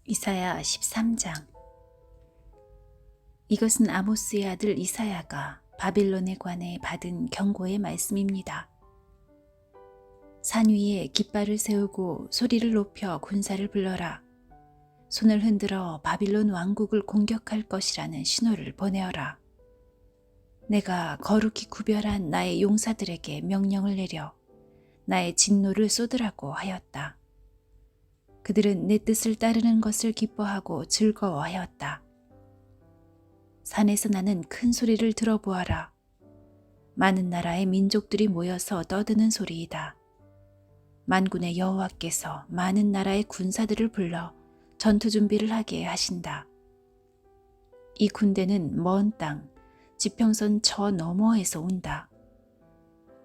이사야 13장. 이것은 아모스의 아들 이사야가 바빌론에 관해 받은 경고의 말씀입니다. 산 위에 깃발을 세우고 소리를 높여 군사를 불러라. 손을 흔들어 바빌론 왕국을 공격할 것이라는 신호를 보내어라. 내가 거룩히 구별한 나의 용사들에게 명령을 내려 나의 진노를 쏟으라고 하였다. 그들은 내 뜻을 따르는 것을 기뻐하고 즐거워하였다. 산에서 나는 큰 소리를 들어보아라. 많은 나라의 민족들이 모여서 떠드는 소리이다. 만군의 여호와께서 많은 나라의 군사들을 불러 전투 준비를 하게 하신다. 이 군대는 먼 땅, 지평선 저 너머에서 온다.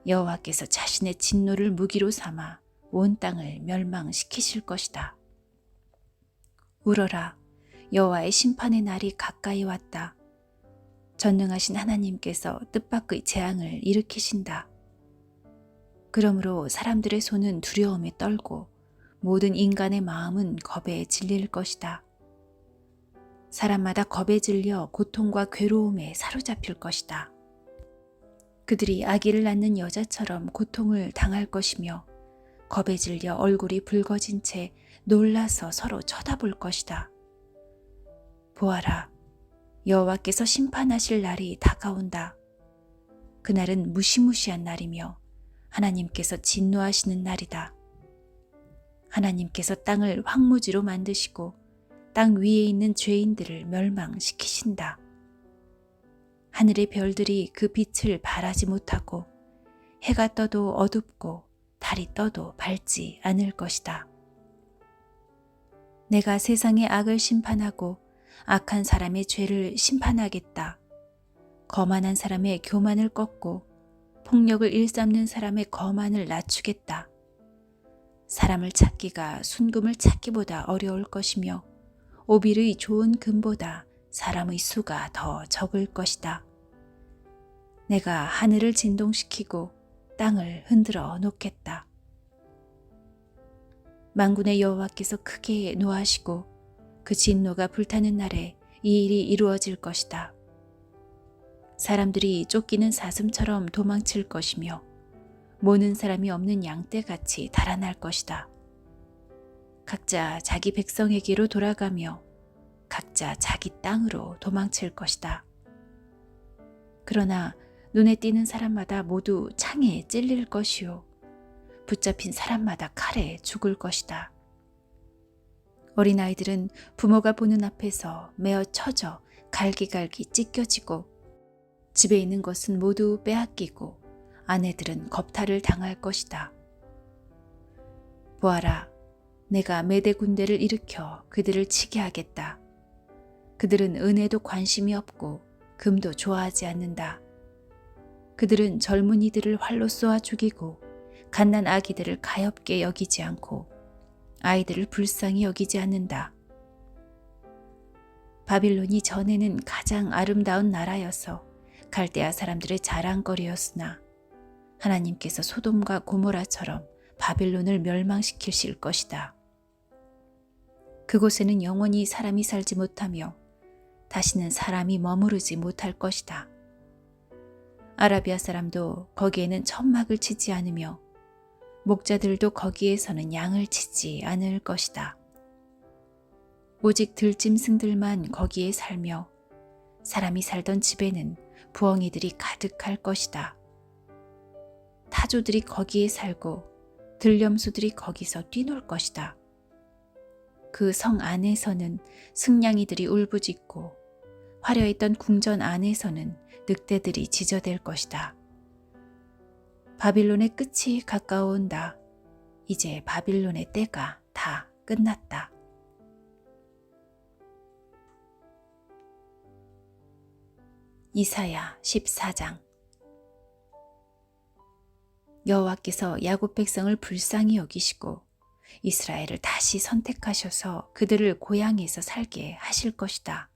여호와께서 자신의 진노를 무기로 삼아 온 땅을 멸망시키실 것이다. 울어라, 여호와의 심판의 날이 가까이 왔다. 전능하신 하나님께서 뜻밖의 재앙을 일으키신다. 그러므로 사람들의 손은 두려움에 떨고 모든 인간의 마음은 겁에 질릴 것이다. 사람마다 겁에 질려 고통과 괴로움에 사로잡힐 것이다. 그들이 아기를 낳는 여자처럼 고통을 당할 것이며 겁에 질려 얼굴이 붉어진 채 놀라서 서로 쳐다볼 것이다. 보아라, 여호와께서 심판하실 날이 다가온다. 그날은 무시무시한 날이며 하나님께서 진노하시는 날이다. 하나님께서 땅을 황무지로 만드시고 땅 위에 있는 죄인들을 멸망시키신다. 하늘의 별들이 그 빛을 발하지 못하고 해가 떠도 어둡고 달이 떠도 밝지 않을 것이다. 내가 세상의 악을 심판하고 악한 사람의 죄를 심판하겠다. 거만한 사람의 교만을 꺾고 폭력을 일삼는 사람의 거만을 낮추겠다. 사람을 찾기가 순금을 찾기보다 어려울 것이며 오빌의 좋은 금보다 사람의 수가 더 적을 것이다. 내가 하늘을 진동시키고 땅을 흔들어 놓겠다. 만군의 여호와께서 크게 노하시고 그 진노가 불타는 날에 이 일이 이루어질 것이다. 사람들이 쫓기는 사슴처럼 도망칠 것이며 모는 사람이 없는 양떼같이 달아날 것이다. 각자 자기 백성에게로 돌아가며 각자 자기 땅으로 도망칠 것이다. 그러나 눈에 띄는 사람마다 모두 창에 찔릴 것이요 붙잡힌 사람마다 칼에 죽을 것이다. 어린아이들은 부모가 보는 앞에서 메어 쳐져 갈기갈기 찢겨지고 집에 있는 것은 모두 빼앗기고 아내들은 겁탈을 당할 것이다. 보아라, 내가 메대 군대를 일으켜 그들을 치게 하겠다. 그들은 은혜도 관심이 없고 금도 좋아하지 않는다. 그들은 젊은이들을 활로 쏘아 죽이고 갓난 아기들을 가엾게 여기지 않고 아이들을 불쌍히 여기지 않는다. 바빌론이 전에는 가장 아름다운 나라여서 갈대아 사람들의 자랑거리였으나 하나님께서 소돔과 고모라처럼 바빌론을 멸망시키실 것이다. 그곳에는 영원히 사람이 살지 못하며 다시는 사람이 머무르지 못할 것이다. 아라비아 사람도 거기에는 천막을 치지 않으며 목자들도 거기에서는 양을 치지 않을 것이다. 오직 들짐승들만 거기에 살며 사람이 살던 집에는 부엉이들이 가득할 것이다. 타조들이 거기에 살고 들염소들이 거기서 뛰놀 것이다. 그 성 안에서는 승냥이들이 울부짖고 화려했던 궁전 안에서는 늑대들이 지저댈 것이다. 바빌론의 끝이 가까워온다. 이제 바빌론의 때가 다 끝났다. 이사야 14장. 여호와께서 야곱 백성을 불쌍히 여기시고 이스라엘을 다시 선택하셔서 그들을 고향에서 살게 하실 것이다.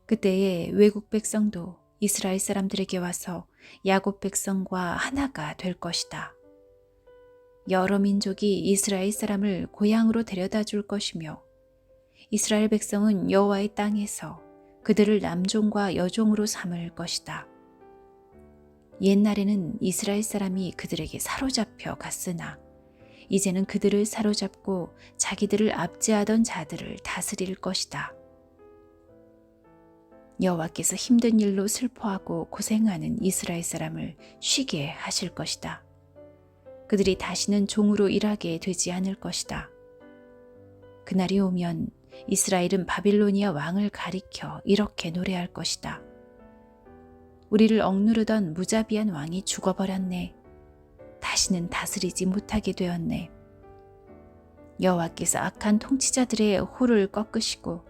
그때에 외국 백성도 이스라엘 사람들에게 와서 야곱 백성과 하나가 될 것이다. 여러 민족이 이스라엘 사람을 고향으로 데려다 줄 것이며 이스라엘 백성은 여호와의 땅에서 그들을 남종과 여종으로 삼을 것이다. 옛날에는 이스라엘 사람이 그들에게 사로잡혀 갔으나 이제는 그들을 사로잡고 자기들을 압제하던 자들을 다스릴 것이다. 여호와께서 힘든 일로 슬퍼하고 고생하는 이스라엘 사람을 쉬게 하실 것이다. 그들이 다시는 종으로 일하게 되지 않을 것이다. 그날이 오면 이스라엘은 바빌로니아 왕을 가리켜 이렇게 노래할 것이다. 우리를 억누르던 무자비한 왕이 죽어버렸네. 다시는 다스리지 못하게 되었네. 여호와께서 악한 통치자들의 호를 꺾으시고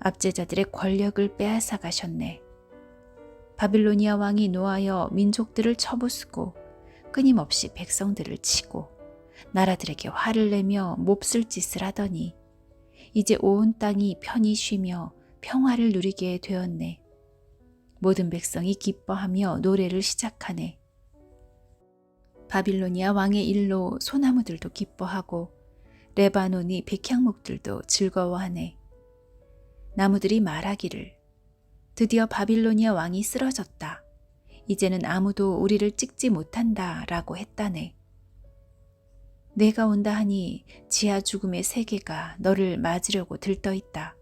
압제자들의 권력을 빼앗아 가셨네. 바빌로니아 왕이 노하여 민족들을 쳐부수고 끊임없이 백성들을 치고 나라들에게 화를 내며 몹쓸 짓을 하더니 이제 온 땅이 편히 쉬며 평화를 누리게 되었네. 모든 백성이 기뻐하며 노래를 시작하네. 바빌로니아 왕의 일로 소나무들도 기뻐하고 레바논이 백향목들도 즐거워하네. 나무들이 말하기를 드디어 바빌로니아 왕이 쓰러졌다. 이제는 아무도 우리를 찍지 못한다 라고 했다네. 내가 온다 하니 지하 죽음의 세계가 너를 맞으려고 들떠있다.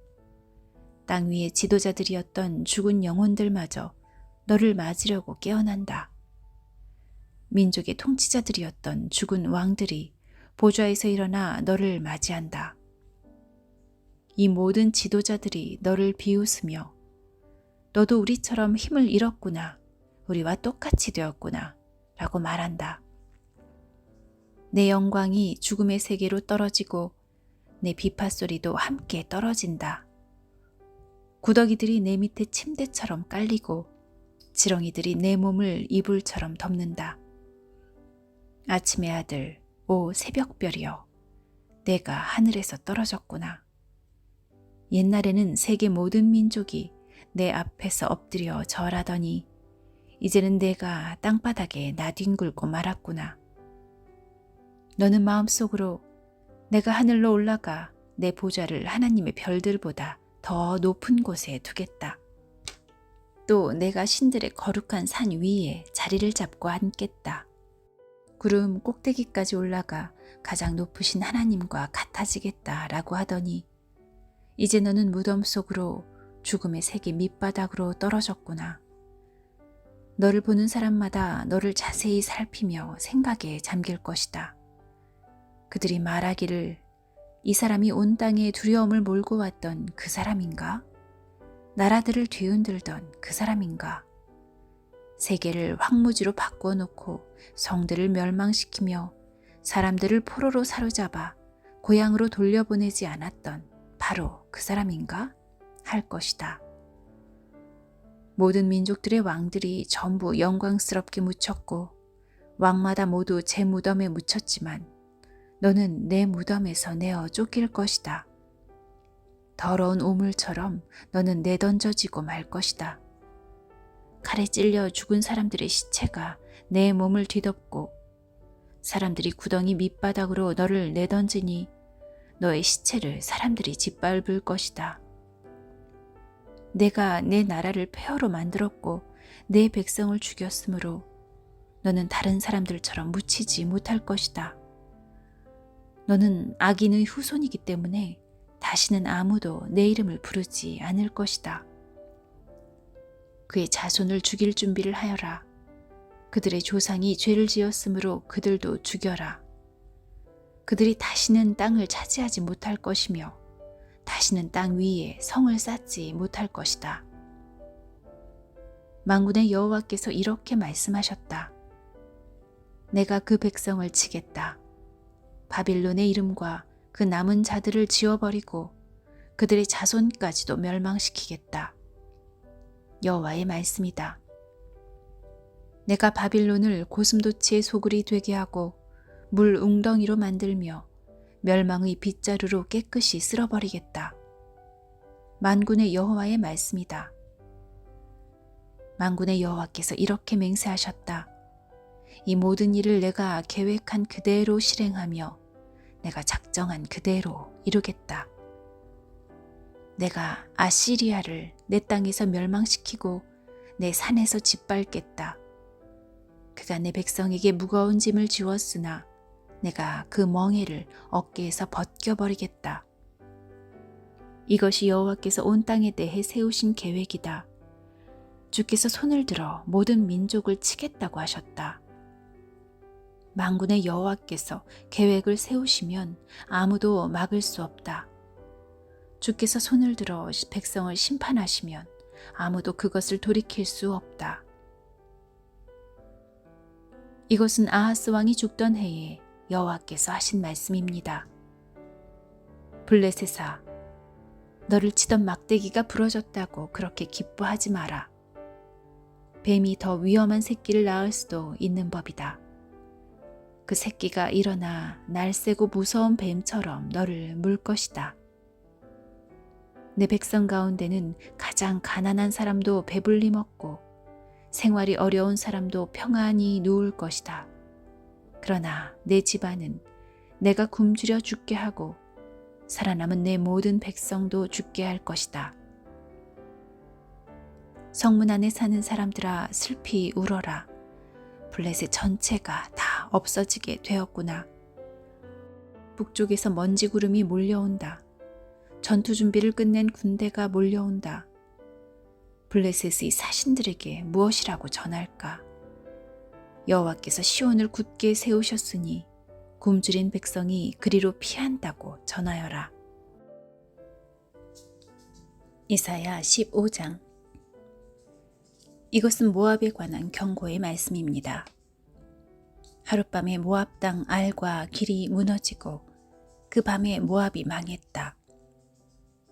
땅 위의 지도자들이었던 죽은 영혼들마저 너를 맞으려고 깨어난다. 민족의 통치자들이었던 죽은 왕들이 보좌에서 일어나 너를 맞이한다. 이 모든 지도자들이 너를 비웃으며 너도 우리처럼 힘을 잃었구나. 우리와 똑같이 되었구나. 라고 말한다. 내 영광이 죽음의 세계로 떨어지고 내 비파 소리도 함께 떨어진다. 구더기들이 내 밑에 침대처럼 깔리고 지렁이들이 내 몸을 이불처럼 덮는다. 아침의 아들, 오 새벽별이여, 내가 하늘에서 떨어졌구나. 옛날에는 세계 모든 민족이 내 앞에서 엎드려 절하더니 이제는 내가 땅바닥에 나뒹굴고 말았구나. 너는 마음속으로 내가 하늘로 올라가 내 보좌를 하나님의 별들보다 더 높은 곳에 두겠다. 또 내가 신들의 거룩한 산 위에 자리를 잡고 앉겠다. 구름 꼭대기까지 올라가 가장 높으신 하나님과 같아지겠다 라고 하더니 이제 너는 무덤 속으로 죽음의 세계 밑바닥으로 떨어졌구나. 너를 보는 사람마다 너를 자세히 살피며 생각에 잠길 것이다. 그들이 말하기를 이 사람이 온 땅에 두려움을 몰고 왔던 그 사람인가? 나라들을 뒤흔들던 그 사람인가? 세계를 황무지로 바꾸어 놓고 성들을 멸망시키며 사람들을 포로로 사로잡아 고향으로 돌려보내지 않았던 바로 그 사람인가? 할 것이다. 모든 민족들의 왕들이 전부 영광스럽게 묻혔고 왕마다 모두 제 무덤에 묻혔지만 너는 내 무덤에서 내어 쫓길 것이다. 더러운 오물처럼 너는 내던져지고 말 것이다. 칼에 찔려 죽은 사람들의 시체가 내 몸을 뒤덮고 사람들이 구덩이 밑바닥으로 너를 내던지니 너의 시체를 사람들이 짓밟을 것이다. 내가 내 나라를 폐허로 만들었고 내 백성을 죽였으므로 너는 다른 사람들처럼 묻히지 못할 것이다. 너는 악인의 후손이기 때문에 다시는 아무도 내 이름을 부르지 않을 것이다. 그의 자손을 죽일 준비를 하여라. 그들의 조상이 죄를 지었으므로 그들도 죽여라. 그들이 다시는 땅을 차지하지 못할 것이며 다시는 땅 위에 성을 쌓지 못할 것이다. 만군의 여호와께서 이렇게 말씀하셨다. 내가 그 백성을 치겠다. 바빌론의 이름과 그 남은 자들을 지워버리고 그들의 자손까지도 멸망시키겠다. 여호와의 말씀이다. 내가 바빌론을 고슴도치의 소굴이 되게 하고 물 웅덩이로 만들며 멸망의 빗자루로 깨끗이 쓸어버리겠다. 만군의 여호와의 말씀이다. 만군의 여호와께서 이렇게 맹세하셨다. 이 모든 일을 내가 계획한 그대로 실행하며 내가 작정한 그대로 이루겠다. 내가 아시리아를 내 땅에서 멸망시키고 내 산에서 짓밟겠다. 그가 내 백성에게 무거운 짐을 지웠으나 내가 그 멍에를 어깨에서 벗겨버리겠다. 이것이 여호와께서 온 땅에 대해 세우신 계획이다. 주께서 손을 들어 모든 민족을 치겠다고 하셨다. 만군의 여호와께서 계획을 세우시면 아무도 막을 수 없다. 주께서 손을 들어 백성을 심판하시면 아무도 그것을 돌이킬 수 없다. 이것은 아하스 왕이 죽던 해에 여호와께서 하신 말씀입니다. 블레셋아, 너를 치던 막대기가 부러졌다고 그렇게 기뻐하지 마라. 뱀이 더 위험한 새끼를 낳을 수도 있는 법이다. 그 새끼가 일어나 날쌔고 무서운 뱀처럼 너를 물 것이다. 내 백성 가운데는 가장 가난한 사람도 배불리 먹고 생활이 어려운 사람도 평안히 누울 것이다. 그러나 내 집안은 내가 굶주려 죽게 하고 살아남은 내 모든 백성도 죽게 할 것이다. 성문 안에 사는 사람들아 슬피 울어라. 블레셋 전체가 다 없어지게 되었구나. 북쪽에서 먼지 구름이 몰려온다. 전투 준비를 끝낸 군대가 몰려온다. 블레셋의 사신들에게 무엇이라고 전할까? 여호와께서 시온을 굳게 세우셨으니 굶주린 백성이 그리로 피한다고 전하여라. 이사야 15장. 이것은 모압에 관한 경고의 말씀입니다. 하룻밤에 모압 땅 알과 길이 무너지고 그 밤에 모압이 망했다.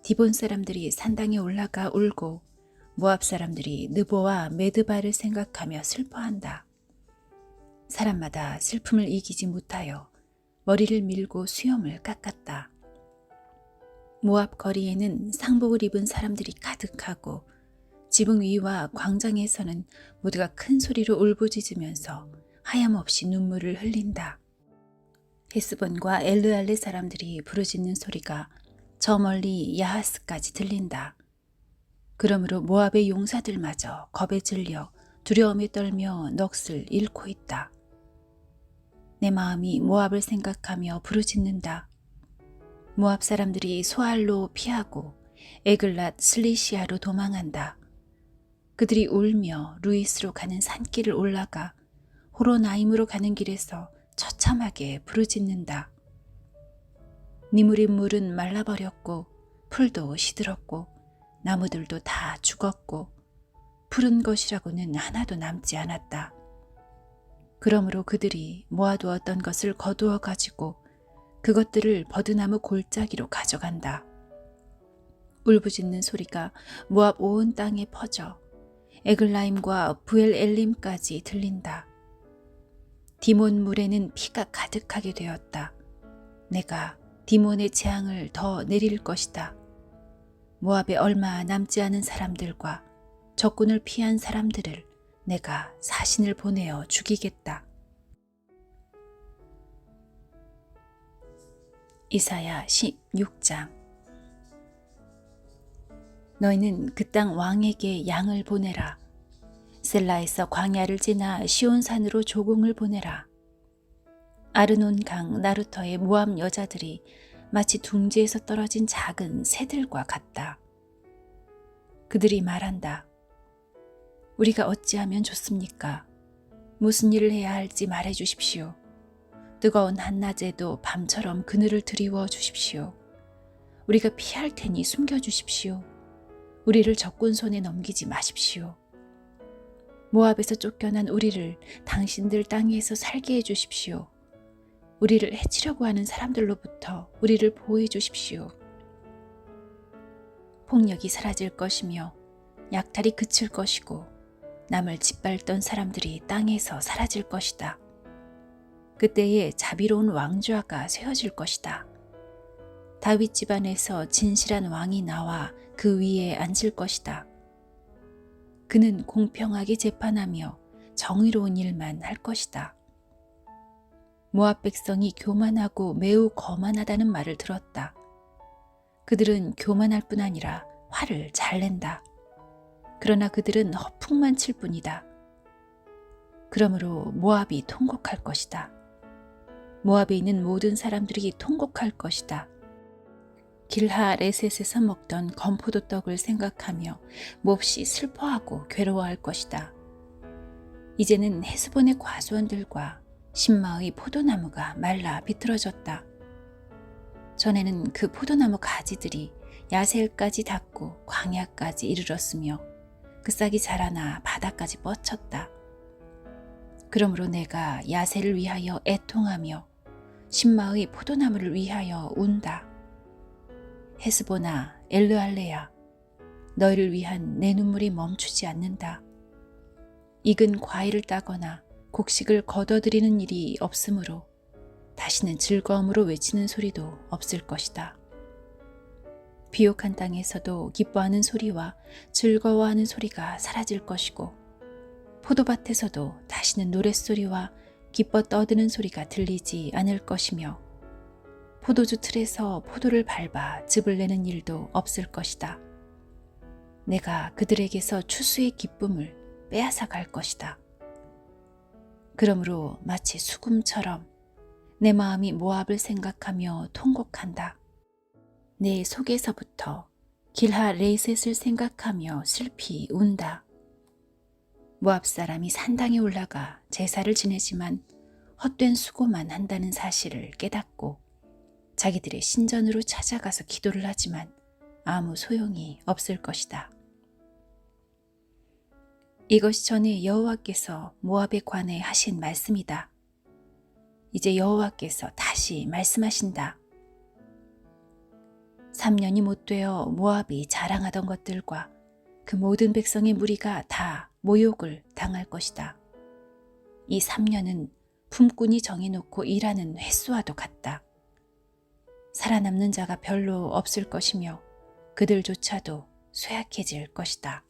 디본 사람들이 산당에 올라가 울고 모압 사람들이 느보와 메드바를 생각하며 슬퍼한다. 사람마다 슬픔을 이기지 못하여 머리를 밀고 수염을 깎았다. 모압 거리에는 상복을 입은 사람들이 가득하고 지붕 위와 광장에서는 모두가 큰 소리로 울부짖으면서 하염없이 눈물을 흘린다. 헤스본과 엘르알레 사람들이 부르짖는 소리가 저 멀리 야하스까지 들린다. 그러므로 모압의 용사들마저 겁에 질려 두려움에 떨며 넋을 잃고 있다. 내 마음이 모압을 생각하며 부르짖는다. 모압 사람들이 소알로 피하고 에글랏 슬리시아로 도망한다. 그들이 울며 루이스로 가는 산길을 올라가 호로나임으로 가는 길에서 처참하게 부르짖는다. 니무린 물은 말라버렸고 풀도 시들었고 나무들도 다 죽었고 푸른 것이라고는 하나도 남지 않았다. 그러므로 그들이 모아두었던 것을 거두어 가지고 그것들을 버드나무 골짜기로 가져간다. 울부짖는 소리가 모압 온 땅에 퍼져 에글라임과 부엘엘림까지 들린다. 디몬 물에는 피가 가득하게 되었다. 내가 디몬의 재앙을 더 내릴 것이다. 모압에 얼마 남지 않은 사람들과 적군을 피한 사람들을 내가 사신을 보내어 죽이겠다. 이사야 16장. 너희는 그 땅 왕에게 양을 보내라. 셀라에서 광야를 지나 시온산으로 조공을 보내라. 아르논 강 나루터의 모압 여자들이 마치 둥지에서 떨어진 작은 새들과 같다. 그들이 말한다. 우리가 어찌하면 좋습니까? 무슨 일을 해야 할지 말해 주십시오. 뜨거운 한낮에도 밤처럼 그늘을 드리워 주십시오. 우리가 피할 테니 숨겨 주십시오. 우리를 적군 손에 넘기지 마십시오. 모압에서 쫓겨난 우리를 당신들 땅에서 살게 해 주십시오. 우리를 해치려고 하는 사람들로부터 우리를 보호해 주십시오. 폭력이 사라질 것이며 약탈이 그칠 것이고 남을 짓밟던 사람들이 땅에서 사라질 것이다. 그때에 자비로운 왕좌가 세워질 것이다. 다윗 집안에서 진실한 왕이 나와 그 위에 앉을 것이다. 그는 공평하게 재판하며 정의로운 일만 할 것이다. 모압 백성이 교만하고 매우 거만하다는 말을 들었다. 그들은 교만할 뿐 아니라 화를 잘 낸다. 그러나 그들은 허풍만 칠 뿐이다. 그러므로 모압이 통곡할 것이다. 모압에 있는 모든 사람들이 통곡할 것이다. 길하레셋에서 먹던 건포도 떡을 생각하며 몹시 슬퍼하고 괴로워할 것이다. 이제는 헤스본의 과수원들과 신마의 포도나무가 말라 비틀어졌다. 전에는 그 포도나무 가지들이 야셀까지 닿고 광야까지 이르렀으며 그 싹이 자라나 바다까지 뻗쳤다. 그러므로 내가 야셀을 위하여 애통하며 신마의 포도나무를 위하여 운다. 헤스보나 엘르알레야, 너희를 위한 내 눈물이 멈추지 않는다. 익은 과일을 따거나 곡식을 걷어들이는 일이 없으므로 다시는 즐거움으로 외치는 소리도 없을 것이다. 비옥한 땅에서도 기뻐하는 소리와 즐거워하는 소리가 사라질 것이고 포도밭에서도 다시는 노랫소리와 기뻐 떠드는 소리가 들리지 않을 것이며 포도주 틀에서 포도를 밟아 즙을 내는 일도 없을 것이다. 내가 그들에게서 추수의 기쁨을 빼앗아 갈 것이다. 그러므로 마치 수금처럼 내 마음이 모압을 생각하며 통곡한다. 내 속에서부터 길하레셋을 생각하며 슬피 운다. 모압 사람이 산당에 올라가 제사를 지내지만 헛된 수고만 한다는 사실을 깨닫고 자기들의 신전으로 찾아가서 기도를 하지만 아무 소용이 없을 것이다. 이것이 전에 여호와께서 모압에 관해 하신 말씀이다. 이제 여호와께서 다시 말씀하신다. 3년이 못 되어 모압이 자랑하던 것들과 그 모든 백성의 무리가 다 모욕을 당할 것이다. 이 3년은 품꾼이 정해놓고 일하는 횟수와도 같다. 살아남는 자가 별로 없을 것이며 그들조차도 쇠약해질 것이다.